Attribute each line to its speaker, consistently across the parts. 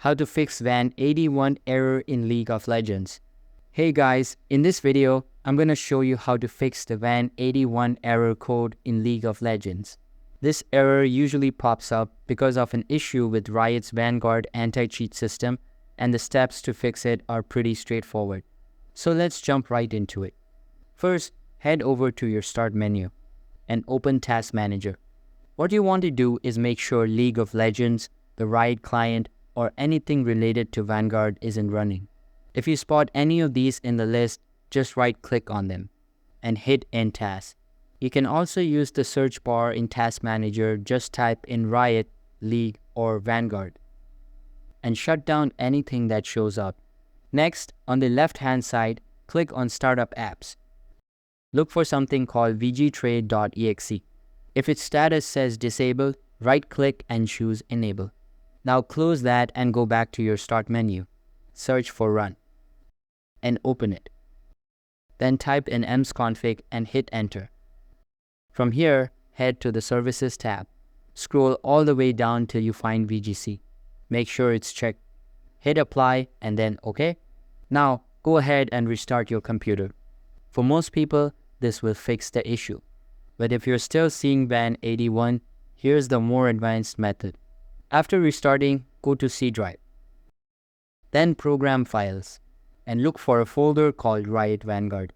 Speaker 1: how to fix WAN81 error in League of Legends. Hey guys, in this video, I'm gonna show you how to fix the WAN81 error code in League of Legends. This error usually pops up because of an issue with Riot's Vanguard anti-cheat system, and the steps to fix it are pretty straightforward. So let's jump right into it. First, head over to your Start menu and open Task Manager. What you want to do is make sure League of Legends, the Riot client, or anything related to Vanguard isn't running. If you spot any of these in the list, just right-click on them and hit End Task. You can also use the search bar in Task Manager, just type in Riot, League, or Vanguard, and shut down anything that shows up. Next, on the left-hand side, click on Startup Apps. Look for something called vgtrade.exe. If its status says disabled, right-click and choose Enable. Now close that and go back to your Start menu. Search for Run and open it. Then type in msconfig and hit Enter. From here, head to the Services tab. Scroll all the way down till you find VGC. Make sure it's checked. Hit Apply and then OK. Now, go ahead and restart your computer. For most people, this will fix the issue. But if you're still seeing WAN81, here's the more advanced method. After restarting, go to C drive. Then Program Files and look for a folder called Riot Vanguard.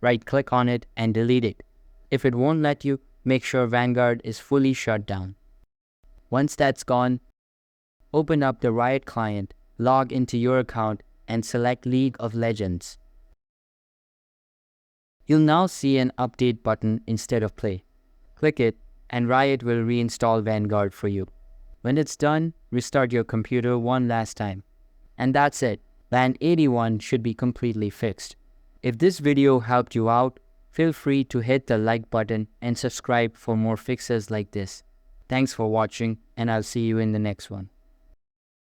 Speaker 1: Right-click on it and delete it. If it won't let you, make sure Vanguard is fully shut down. Once that's gone, open up the Riot client, log into your account, and select League of Legends. You'll now see an Update button instead of Play. Click it, and Riot will reinstall Vanguard for you. When it's done, restart your computer one last time. And that's it. WAN81 should be completely fixed. If this video helped you out, feel free to hit the like button and subscribe for more fixes like this. Thanks for watching, and I'll see you in the next one.